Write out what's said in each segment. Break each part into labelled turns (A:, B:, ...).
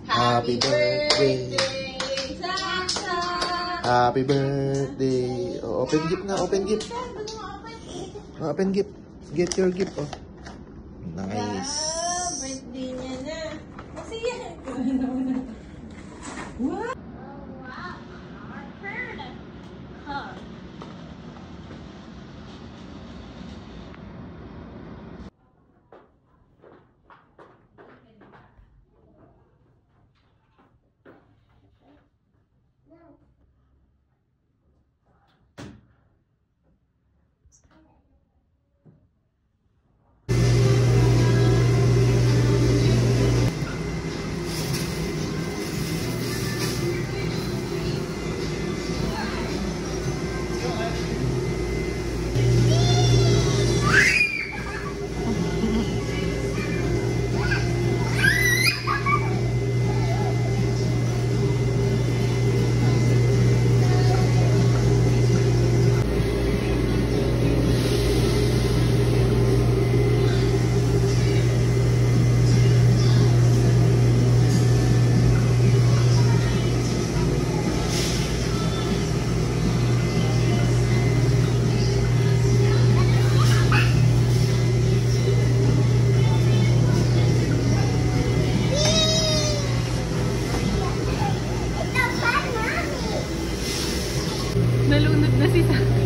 A: Happy birthday, Sasha. Happy birthday. Oh, open gift na, open gift. Oh, open gift. Get your gift, oh. Nice.
B: Birthday niya na. Kasi yan. What?
C: Nalunod na si Saki.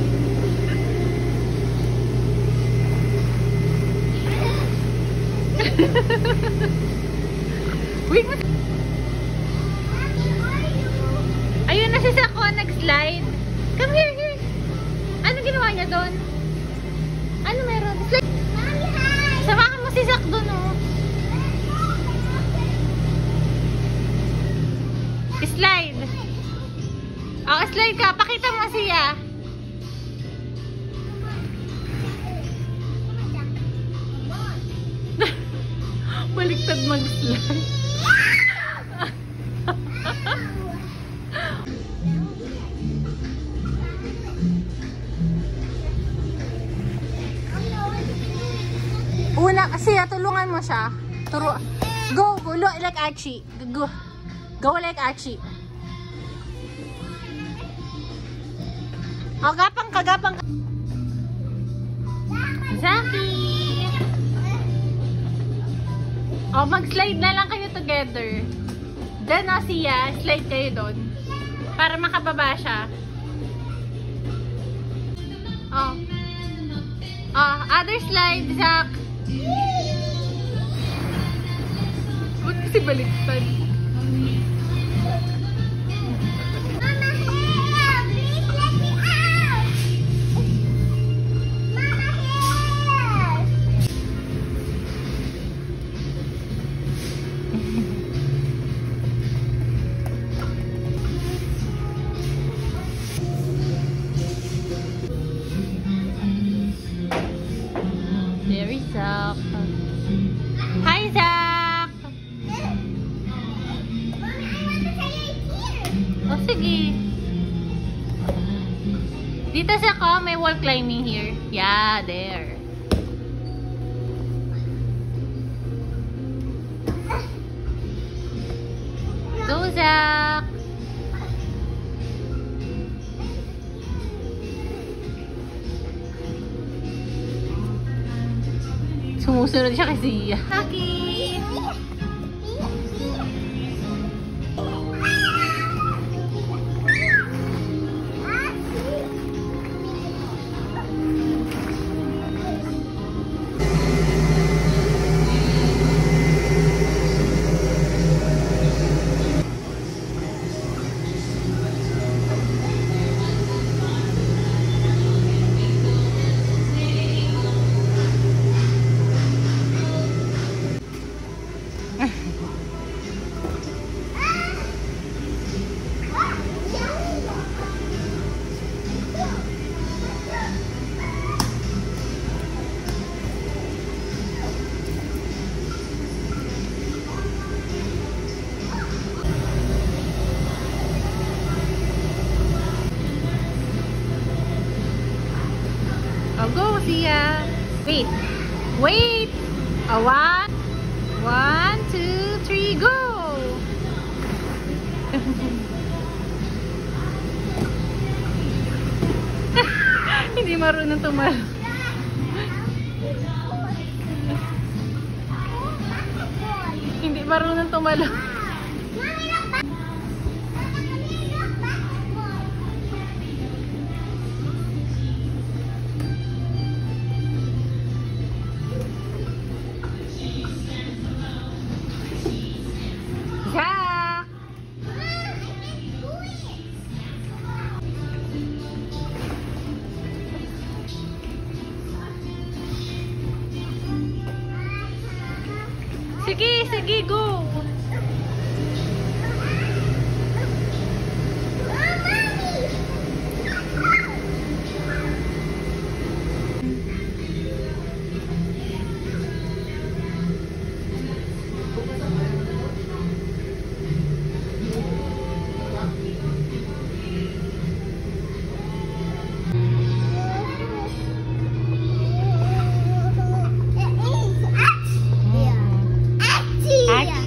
C: Wait, what? Ayun na si Sako, nag-slide. Come here, here. Ano ginawa niya doon? Ano meron? Slide. Samakan mo si Sak doon, oh. Slide. Oh, slide ka. Pakita mo siya. Baliktad mag-slide. Una, siya, tulungan mo siya. Go, go, look like Archie. Go. Go like Archie. Oh, gapang ka, gapang ka. Zaki! Oh, mag-slide na lang kayo together. Diyan o siya, slide kayo doon. Para makababa siya. Oh. Oh, other slide, Zak. Ba't kasi baliktad? There is Zak. Hi, Zak! Oh, sige. Dito sa ko, may wall climbing here. Yeah, there. Go, Zak! Sumusunod siya kay Sia. Saki! Oh, go, Sia. Wait. Wait. A 1, 2, 3, go. marunong tumalo. Hindi marunong tumalo. Jack! Sige, sige, go! Action!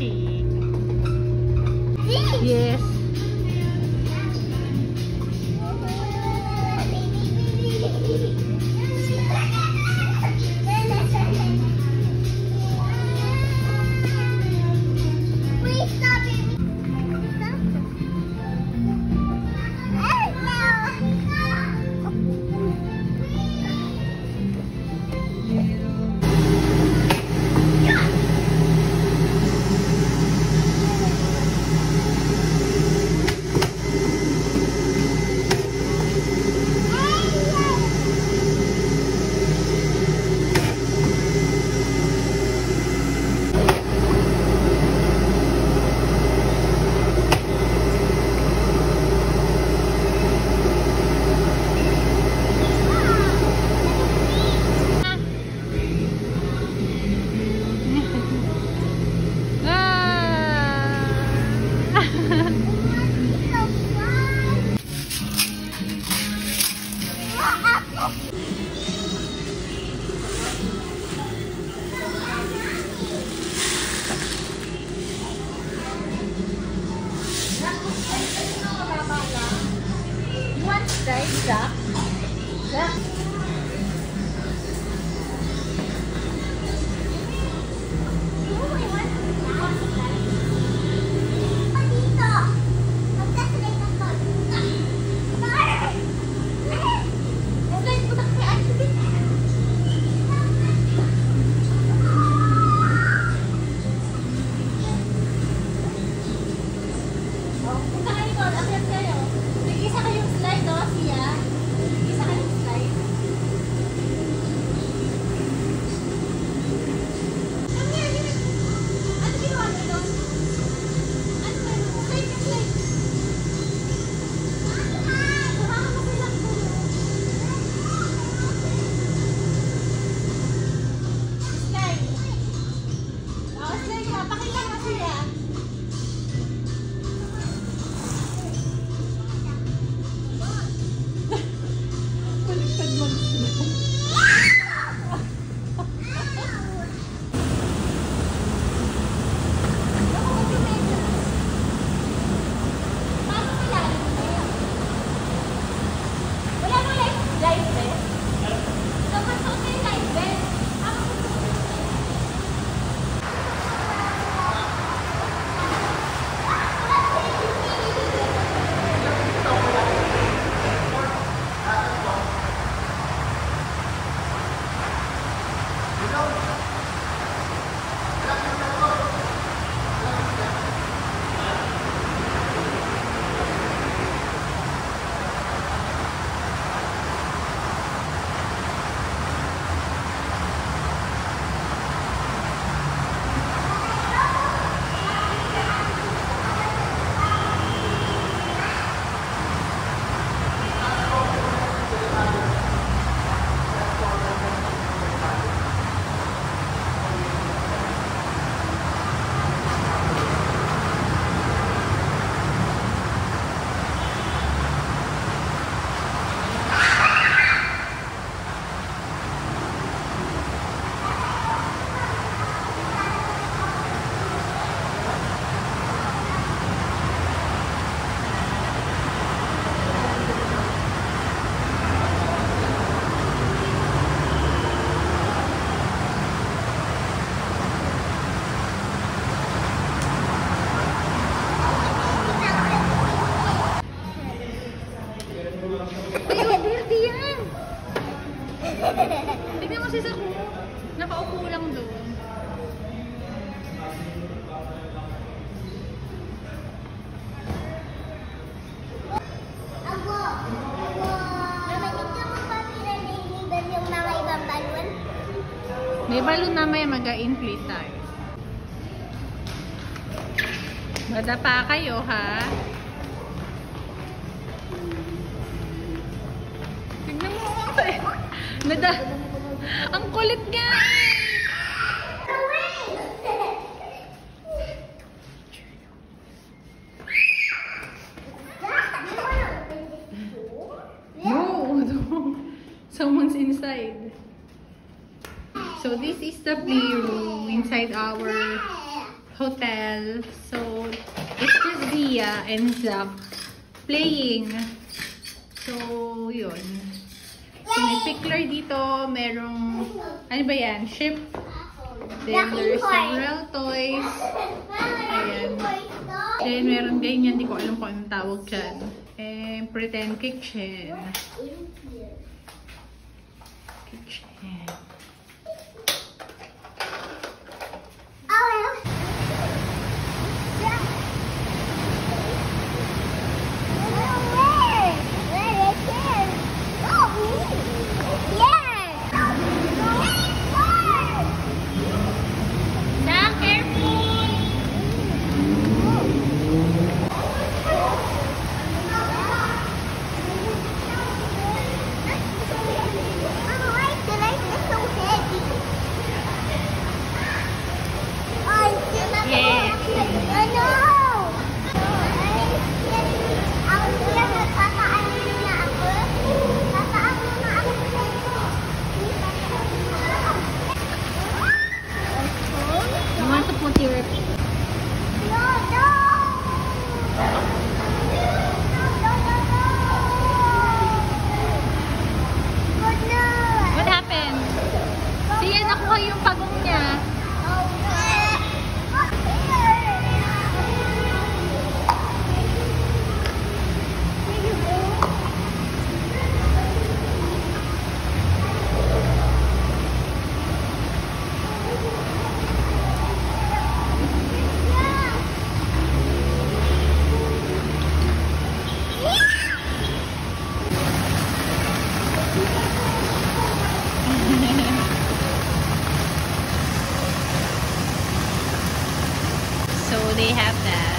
C: balloon na may mag-inflate tayo. Madapa kayo, ha? Tignan mo ako. Ang kulit nga! No! Someone's inside. So this is the playroom inside our hotel. So it's just Zia and Zap playing. So yun. So may pickler dito, merong ano ba yan? Ship. Then there's several toys. Ayan. Then meron ganyan, hindi ko alam kung anong tawag dyan. And pretend kitchen. Kitchen. What happened? Siya, nakuha yung pagong niya. So they have that.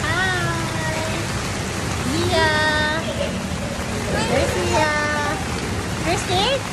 C: Hi! Zia! Where's Zia? Where's Kate?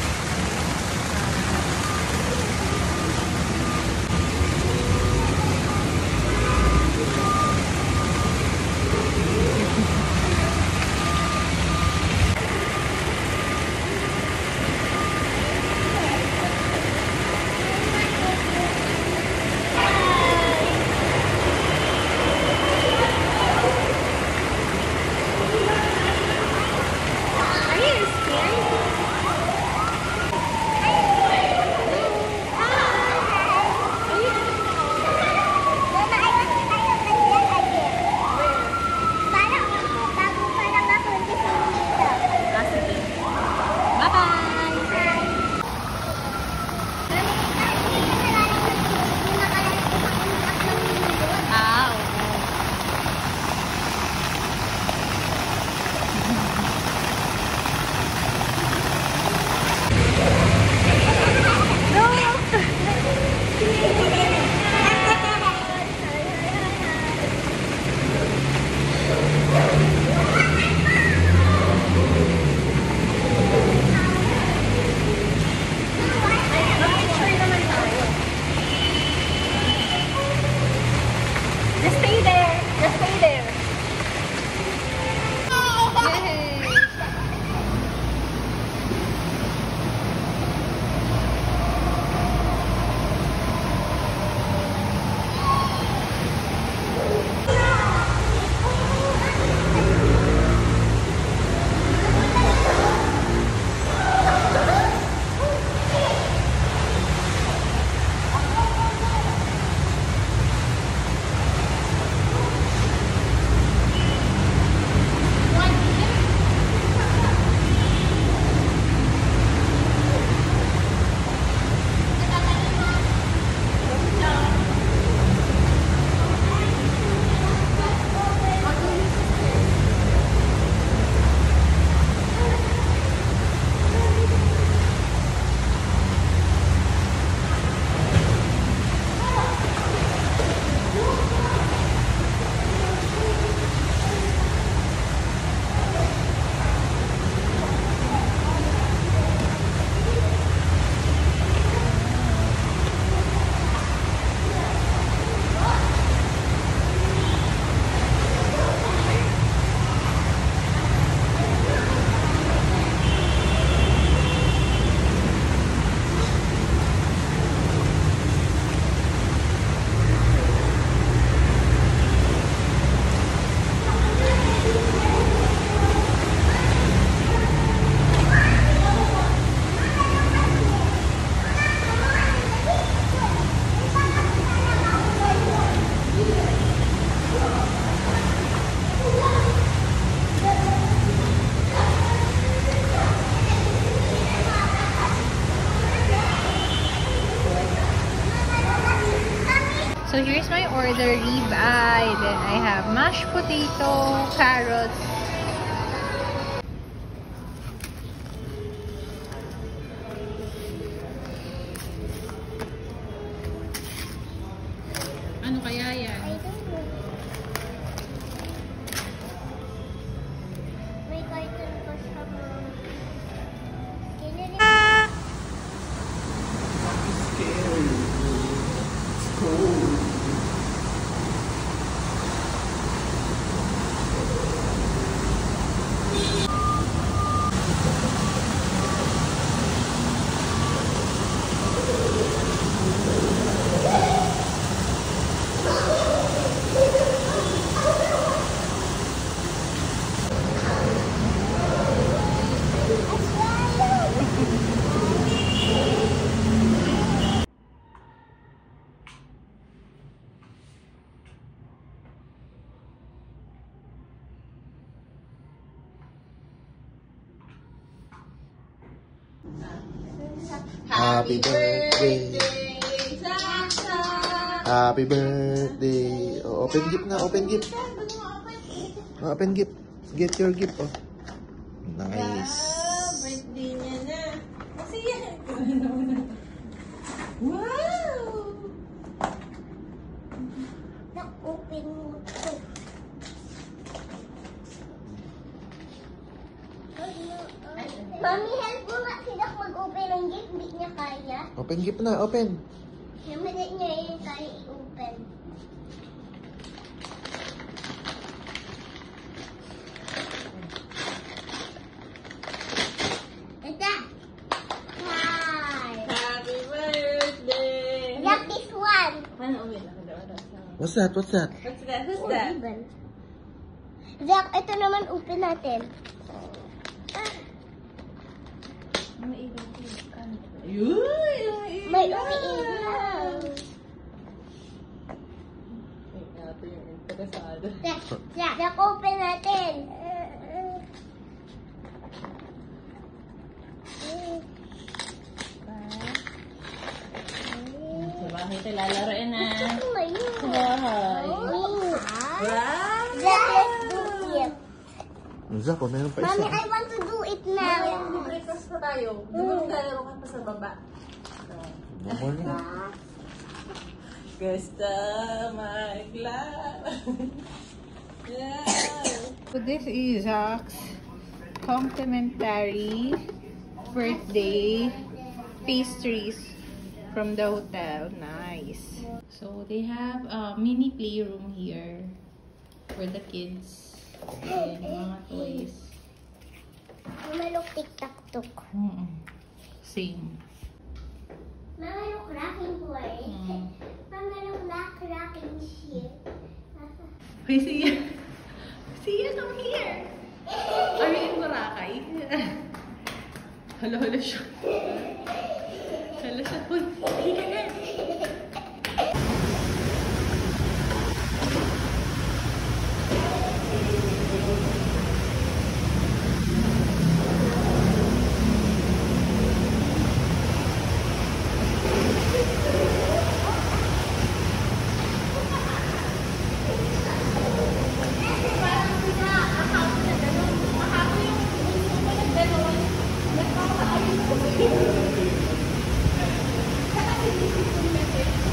C: Just stay there. Just stay there. Yay! the rib eye. Then I have mashed potato, carrots. Ano kaya yan?
B: May carton pa siya mo.
A: Happy birthday.
B: Sasha!
A: Happy birthday. Oh, open gift na, open gift. Oh, open gift. Get your gift, oh. Nice.
B: Birthday niya na. Kasi yan. Wow! Na-open mo ito. Mami, help mo nga sila mag-open ng gift. Hindi niya kaya.
A: Open gift na, open.
B: Hindi niya yung kaya i-open. Ito. Hi! Happy birthday! Look this one!
A: What's that? What's that?
B: What's that? Who's that? Jack, ito naman open natin. May umiilaw. Jack, open natin.
C: Sa bahay tayo lalaroin na.
B: Sa
C: bahay.
B: Jack, let's do it.
A: Zach, oh, meron pa
B: Mommy,
A: isa.
B: I want to do it now.
D: Breakfast pa tayo. Di ba naglalaro ka pa sa baba?
A: Bukol na.
D: Gusto mag-laro. Yeah.
C: So this is Zach's complimentary birthday pastries from the hotel. Nice. So they have a mini playroom here for the kids. And mga toys.
B: Mamalok tic-tac-tok.
C: Same.
B: Mamalok rocking horse. Mamalok rocking shit.
C: Hey, Sia. Sia, come here. Are you in Boracay? Hala siya. Hala siya. Uy, halika na.
B: Thank you.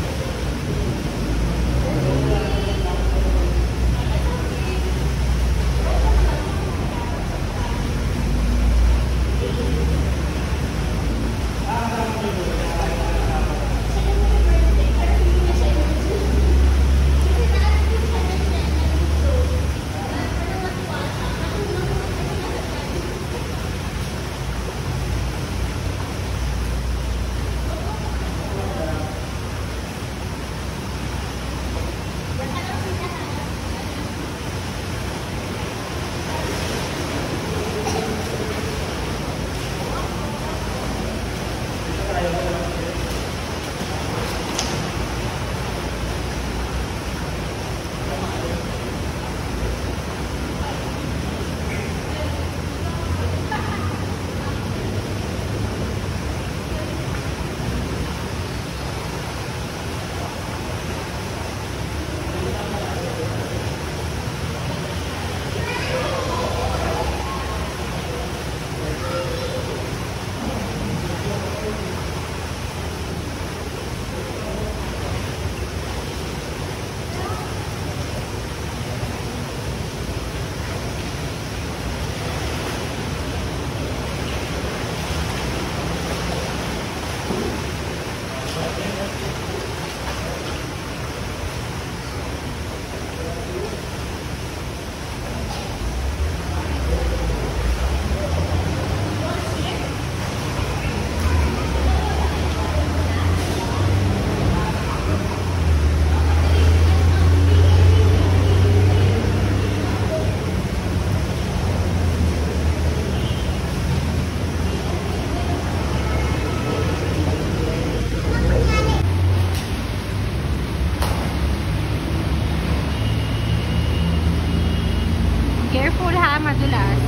C: Careful ha, madulas.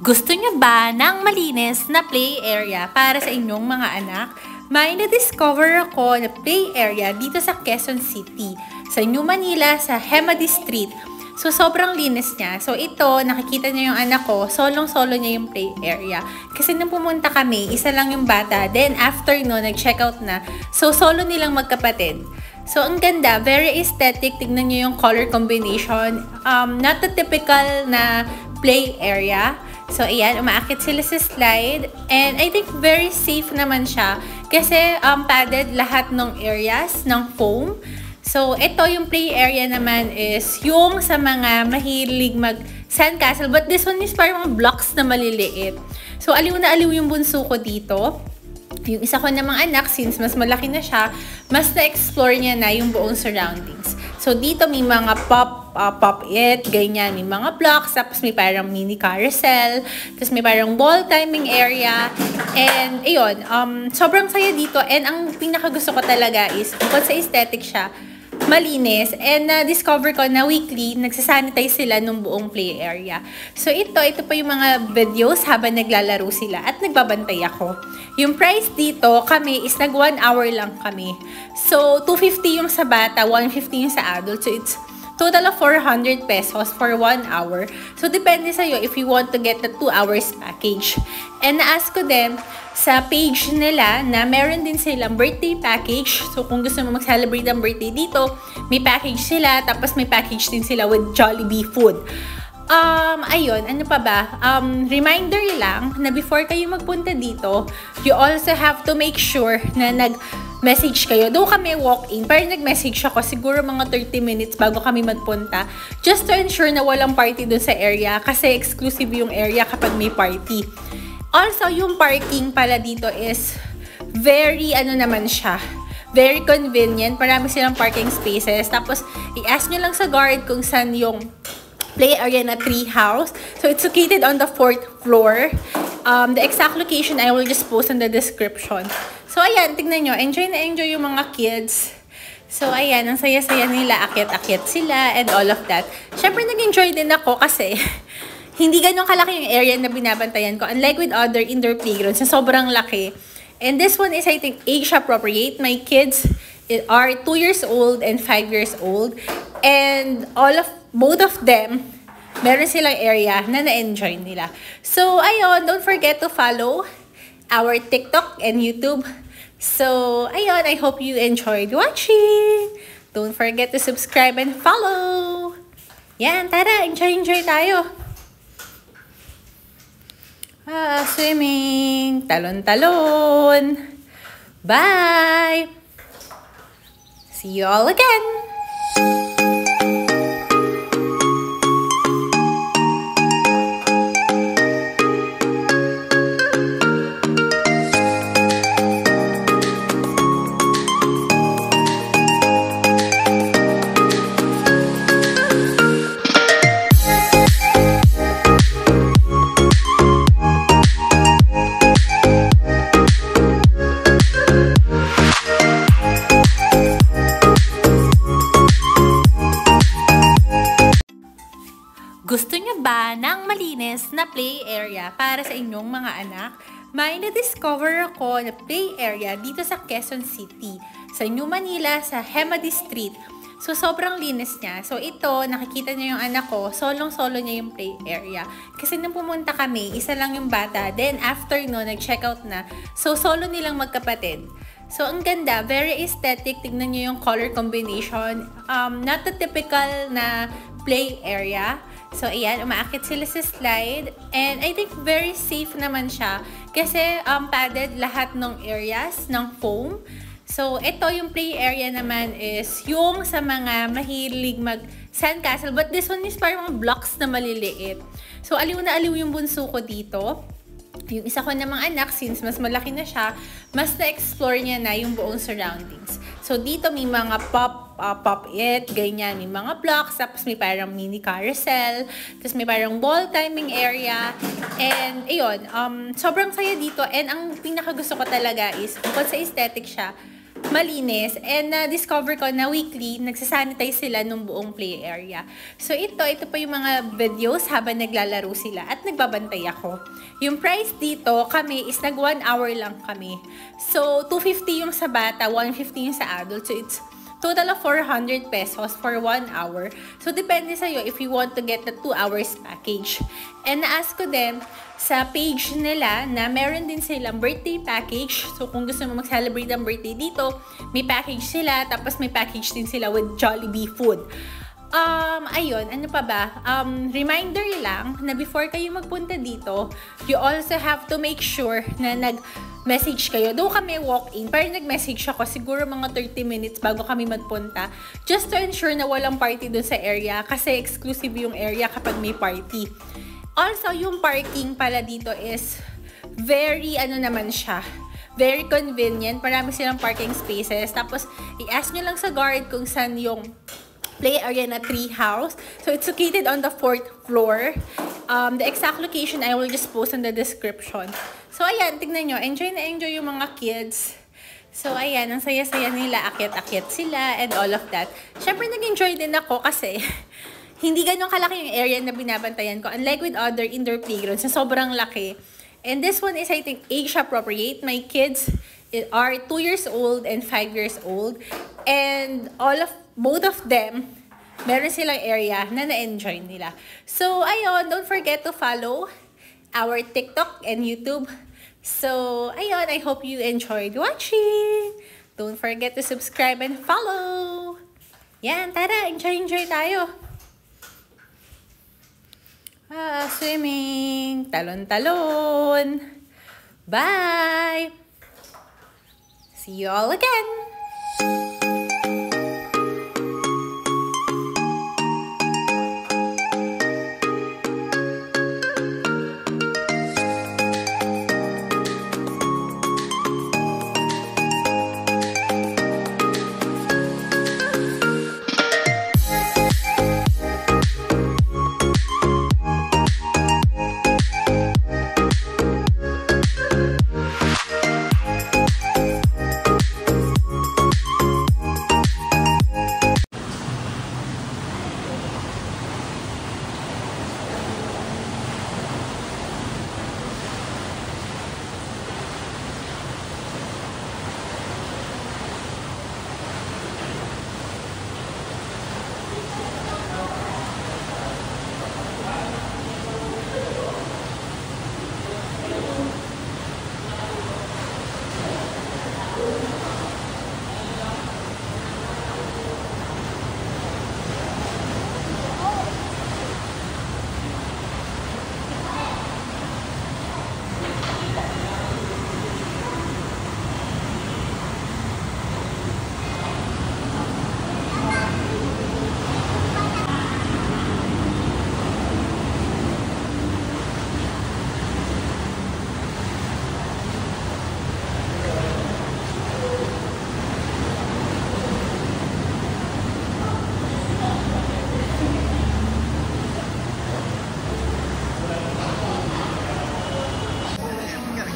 C: Gusto niyo ba ng malinis na play area para sa inyong mga anak? May na-discover ako na play area dito sa Quezon City, sa New Manila, sa Hemady Street. So, sobrang linis niya. So, ito, nakikita niyo yung anak ko, solong-solo niya yung play area. Kasi nung pumunta kami, isa lang yung bata. Then, after no, nag-check out na. So, solo nilang magkapatid. So, ang ganda. Very aesthetic. Tignan niyo yung color combination. Not the typical na play area. So, ayan, umaakit sila sa slide. And I think very safe naman siya. Kasi padded lahat ng areas ng foam. So, ito yung play area naman is yung sa mga mahilig mag-sandcastle. But this one is parang mga blocks na maliliit. So, aliw na aliw yung bunso ko dito. Yung isa ko namang anak, since mas malaki na siya, mas na-explore niya na yung buong surroundings. So, dito may mga pop-it, ganyan. May mga blocks, tapos may parang mini carousel, tapos may parang ball timing area. And, ayun, sobrang saya dito. And ang pinakagusto ko talaga is, bukod sa aesthetic siya, malinis. And na-discover ko na weekly, nagsasanitize sila nung buong play area. So, ito pa yung mga videos habang naglalaro sila at nagbabantay ako. Yung price dito, kami is nag 1 hour lang kami. So, 250 yung sa bata, 150 yung sa adult. So, it's total of 400 pesos for 1 hour. So, depende sa'yo if you want to get the 2 hours package. And na-ask ko din sa page nila na meron din silang birthday package. So, kung gusto mo mag-celebrate ang birthday dito, may package sila. Tapos, may package din sila with Jollibee food. Ayun, ano pa ba? Reminder lang na before kayo magpunta dito, you also have to make sure na nag-message kayo. Doon kami walk-in, pero nag-message ako siguro mga 30 minutes bago kami magpunta. Just to ensure na walang party doon sa area kasi exclusive yung area kapag may party. Also, yung parking pala dito is very, naman siya, very convenient. Marami silang parking spaces. Tapos, i-ask nyo lang sa guard kung saan yung play area na tree house. So, it's located on the 4th floor. The exact location, I will just post in the description. So, ayan, tignan nyo. Enjoy na enjoy yung mga kids. So, ayan, ang saya-saya nila. Akit-akit sila and all of that. Siyempre, nag-enjoy din ako kasi hindi ganun kalaki yung area na binabantayan ko. Unlike with other indoor playgrounds na sobrang laki. And this one is, I think, age-appropriate. My kids are 2 years old and 5 years old. And both of them, meron silang area na na-enjoy nila. So, ayun, don't forget to follow our TikTok and YouTube. So, ayun, I hope you enjoyed watching. Don't forget to subscribe and follow. Yan, tara, enjoy tayo. Swimming, talon-talon. Bye! See you all again! Gusto niyo ba ng malinis na play area para sa inyong mga anak? May na-discover ako na play area dito sa Quezon City, sa New Manila, sa Hemady Street. So, sobrang linis niya. So, ito, nakikita niyo yung anak ko, solong-solo niya yung play area. Kasi nung pumunta kami, isa lang yung bata. Then, after no, nag-check out na. So, solo nilang magkapatid. So, ang ganda. Very aesthetic. Tignan niyo yung color combination. Not the typical na play area. So, ayan, umaakit sila sa slide. And I think very safe naman siya. Kasi padded lahat ng areas ng foam. So, ito yung play area naman is yung sa mga mahilig mag-sandcastle. But this one is parang mga blocks na maliliit. So, aliw na aliw yung bunso ko dito. Yung isa ko namang anak, since mas malaki na siya, mas na-explore niya na yung buong surroundings. So, dito may mga pop-it, ganyan. May mga blocks, tapos may parang mini carousel, tapos may parang ball timing area. And, ayun, sobrang saya dito. And ang pinakagusto ko talaga is, bukod sa aesthetic siya, malinis. And na-discover ko na weekly, nagsasanitize sila nung buong play area. So ito pa yung mga videos habang naglalaro sila at nagbabantay ako. Yung price dito, kami is nag 1 hour lang kami. So 250 yung sa bata, 150 yung sa adult. So it's total of 400 pesos for 1 hour. So, depende sa'yo if you want to get the 2 hours package. And na-ask ko din sa page nila na meron din silang birthday package. So, kung gusto mo mag-celebrate ang birthday dito, may package sila. Tapos, may package din sila with Jollibee food. Ayun, ano pa ba? Reminder lang na before kayo magpunta dito, you also have to make sure na nag-message kayo. Doon kami walk-in, pero nag-message ako siguro mga 30 minutes bago kami magpunta. Just to ensure na walang party doon sa area kasi exclusive yung area kapag may party. Also, yung parking pala dito is very, very convenient. Marami silang parking spaces. Tapos, i-ask nyo lang sa guard kung saan yung play area na tree house. So, it's located on the 4th floor. The exact location, I will just post in the description. So, ayan, tignan nyo. Enjoy na enjoy yung mga kids. So, ayan, ang saya-saya nila. Akyat-akyat sila and all of that. Siyempre, nag-enjoy din ako kasi hindi ganun kalaki yung area na binabantayan ko. Unlike with other indoor playgrounds na sobrang laki. And this one is, I think, age appropriate. My kids are 2 years old and 5 years old. And both of them, meron silang area na na-enjoy nila. So, ayun, don't forget to follow our TikTok and YouTube. So, ayun, I hope you enjoyed watching. Don't forget to subscribe and follow. Yan, tara, enjoy tayo. Swimming, talon-talon. Bye! See you all again!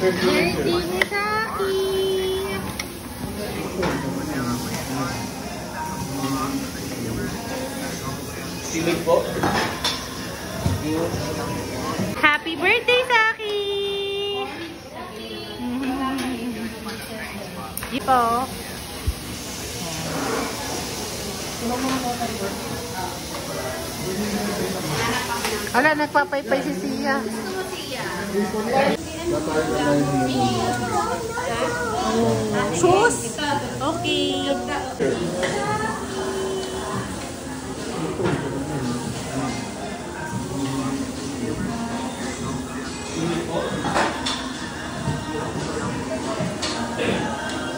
C: Birthday ni Saki!
A: Silig po.
C: Happy birthday, Saki! Di po. Wala, nagpapaypay si Sia. Shoes? Okay.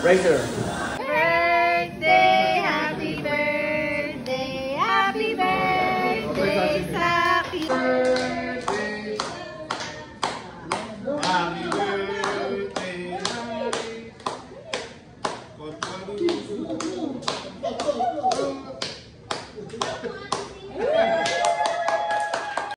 A: Right there.
C: Birthday, happy birthday, happy birthday, Saki.
A: Happy